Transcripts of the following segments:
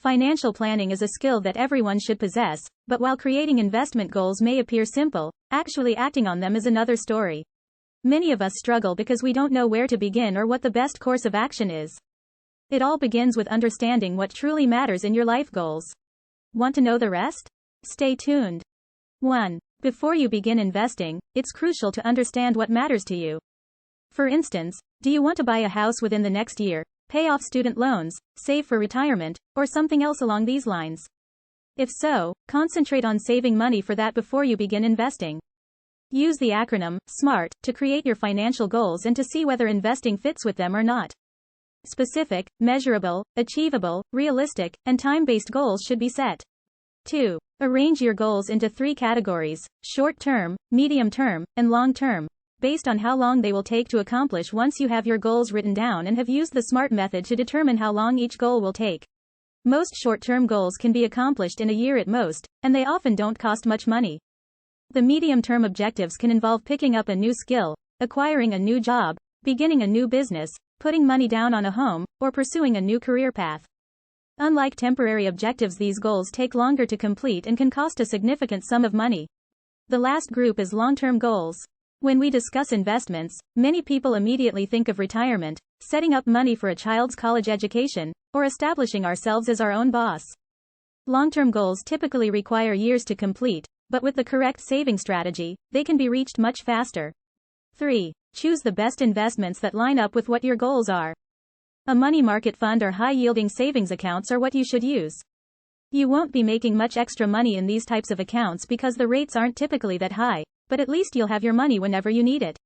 Financial planning is a skill that everyone should possess, but while creating investment goals may appear simple, actually acting on them is another story. Many of us struggle because we don't know where to begin or what the best course of action is. It all begins with understanding what truly matters in your life goals. Want to know the rest? Stay tuned. 1. Before you begin investing, it's crucial to understand what matters to you. For instance, do you want to buy a house within the next year, pay off student loans, save for retirement, or something else along these lines? If so, concentrate on saving money for that before you begin investing. Use the acronym SMART to create your financial goals and to see whether investing fits with them or not. Specific, measurable, achievable, realistic, and time-based goals should be set. 2. Arrange your goals into 3 categories: short-term, medium-term, and long-term, based on how long they will take to accomplish. Once you have your goals written down and have used the SMART method to determine how long each goal will take. Most short-term goals can be accomplished in a year at most, and they often don't cost much money. The medium-term objectives can involve picking up a new skill, acquiring a new job, beginning a new business, putting money down on a home, or pursuing a new career path. Unlike temporary objectives, these goals take longer to complete and can cost a significant sum of money. The last group is long-term goals. When we discuss investments, many people immediately think of retirement, setting up money for a child's college education, or establishing ourselves as our own boss. Long-term goals typically require years to complete, but with the correct saving strategy, they can be reached much faster. 3. Choose the best investments that line up with what your goals are. A money market fund or high-yielding savings accounts are what you should use. You won't be making much extra money in these types of accounts because the rates aren't typically that high, but at least you'll have your money whenever you need it.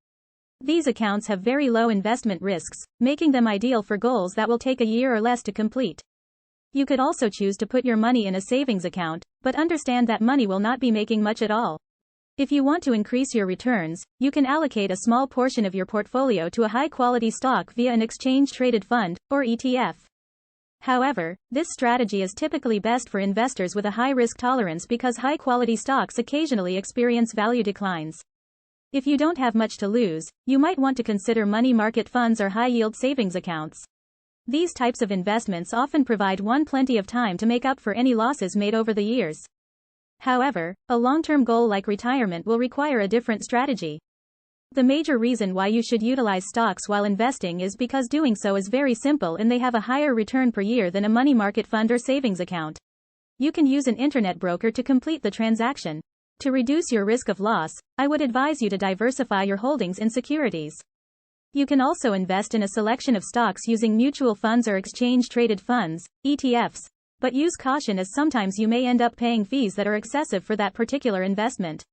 These accounts have very low investment risks, making them ideal for goals that will take a year or less to complete. You could also choose to put your money in a savings account, but understand that money will not be making much at all. If you want to increase your returns, you can allocate a small portion of your portfolio to a high-quality stock via an exchange-traded fund, or ETF. However, this strategy is typically best for investors with a high risk tolerance because high-quality stocks occasionally experience value declines. If you don't have much to lose, you might want to consider money market funds or high-yield savings accounts. These types of investments often provide one plenty of time to make up for any losses made over the years. However, a long-term goal like retirement will require a different strategy. The major reason why you should utilize stocks while investing is because doing so is very simple and they have a higher return per year than a money market fund or savings account. You can use an internet broker to complete the transaction. To reduce your risk of loss, I would advise you to diversify your holdings in securities. You can also invest in a selection of stocks using mutual funds or exchange-traded funds, ETFs, but use caution as sometimes you may end up paying fees that are excessive for that particular investment.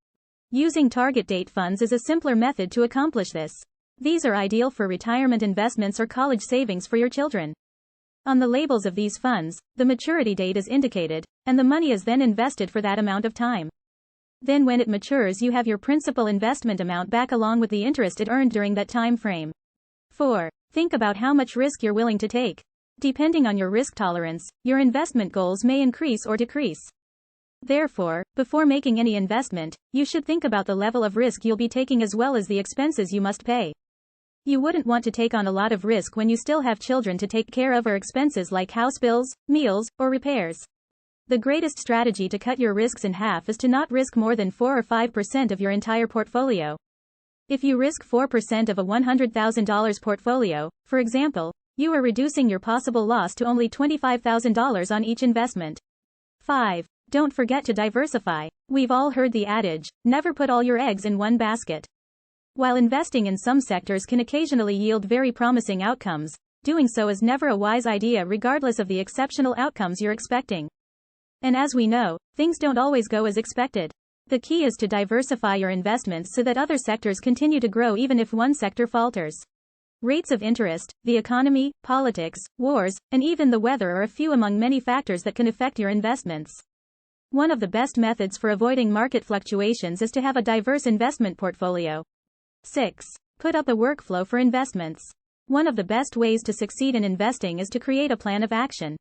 Using target date funds is a simpler method to accomplish this. These are ideal for retirement investments or college savings for your children. On the labels of these funds, the maturity date is indicated, and the money is then invested for that amount of time. Then when it matures, you have your principal investment amount back along with the interest it earned during that time frame. 4. Think about how much risk you're willing to take. Depending on your risk tolerance, your investment goals may increase or decrease. Therefore, before making any investment, you should think about the level of risk you'll be taking as well as the expenses you must pay. You wouldn't want to take on a lot of risk when you still have children to take care of or expenses like house bills, meals, or repairs. The greatest strategy to cut your risks in half is to not risk more than 4 or 5% of your entire portfolio. If you risk 4% of a $100,000 portfolio, for example, you are reducing your possible loss to only $25,000 on each investment. 5. Don't forget to diversify. We've all heard the adage, never put all your eggs in one basket. While investing in some sectors can occasionally yield very promising outcomes, doing so is never a wise idea regardless of the exceptional outcomes you're expecting. And as we know, things don't always go as expected. The key is to diversify your investments so that other sectors continue to grow even if one sector falters. Rates of interest, the economy, politics, wars, and even the weather are a few among many factors that can affect your investments. One of the best methods for avoiding market fluctuations is to have a diverse investment portfolio. 6. Put up a workflow for investments. One of the best ways to succeed in investing is to create a plan of action.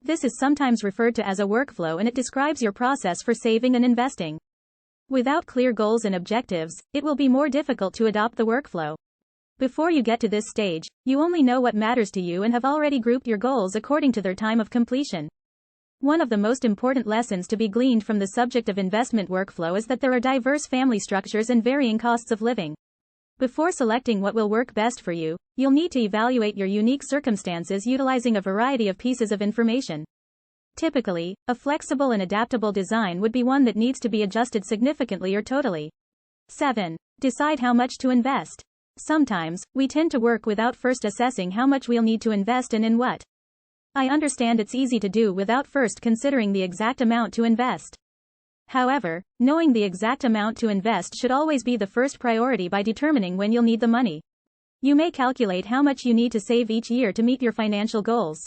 This is sometimes referred to as a workflow and it describes your process for saving and investing. Without clear goals and objectives, it will be more difficult to adopt the workflow. Before you get to this stage, you only know what matters to you and have already grouped your goals according to their time of completion. One of the most important lessons to be gleaned from the subject of investment workflow is that there are diverse family structures and varying costs of living. Before selecting what will work best for you, you'll need to evaluate your unique circumstances utilizing a variety of pieces of information. Typically, a flexible and adaptable design would be one that needs to be adjusted significantly or totally. 7. Decide how much to invest. Sometimes, we tend to work without first assessing how much we'll need to invest and in what. I understand it's easy to do without first considering the exact amount to invest. However, knowing the exact amount to invest should always be the first priority by determining when you'll need the money. You may calculate how much you need to save each year to meet your financial goals.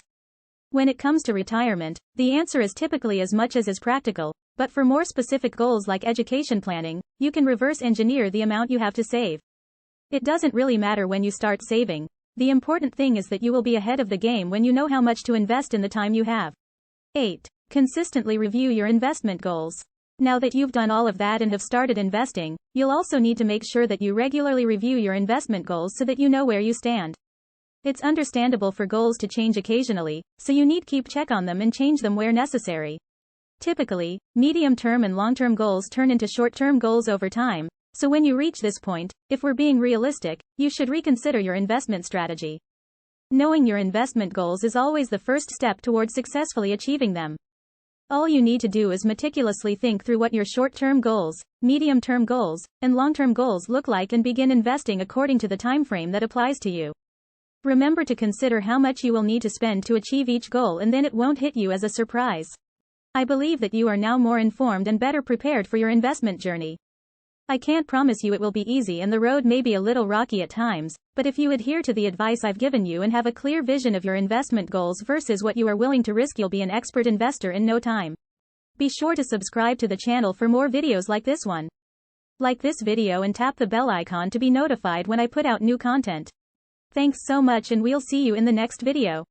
When it comes to retirement, the answer is typically as much as is practical, but for more specific goals like education planning, you can reverse engineer the amount you have to save. It doesn't really matter when you start saving. The important thing is that you will be ahead of the game when you know how much to invest in the time you have. 8. Consistently review your investment goals. Now that you've done all of that and have started investing, you'll also need to make sure that you regularly review your investment goals so that you know where you stand. It's understandable for goals to change occasionally, so you need to keep check on them and change them where necessary. Typically, medium-term and long-term goals turn into short-term goals over time, so when you reach this point, if we're being realistic, you should reconsider your investment strategy. Knowing your investment goals is always the first step towards successfully achieving them. All you need to do is meticulously think through what your short-term goals, medium-term goals, and long-term goals look like and begin investing according to the time frame that applies to you. Remember to consider how much you will need to spend to achieve each goal, and then it won't hit you as a surprise. I believe that you are now more informed and better prepared for your investment journey. I can't promise you it will be easy and the road may be a little rocky at times, but if you adhere to the advice I've given you and have a clear vision of your investment goals versus what you are willing to risk, you'll be an expert investor in no time. Be sure to subscribe to the channel for more videos like this one. Like this video and tap the bell icon to be notified when I put out new content. Thanks so much and we'll see you in the next video.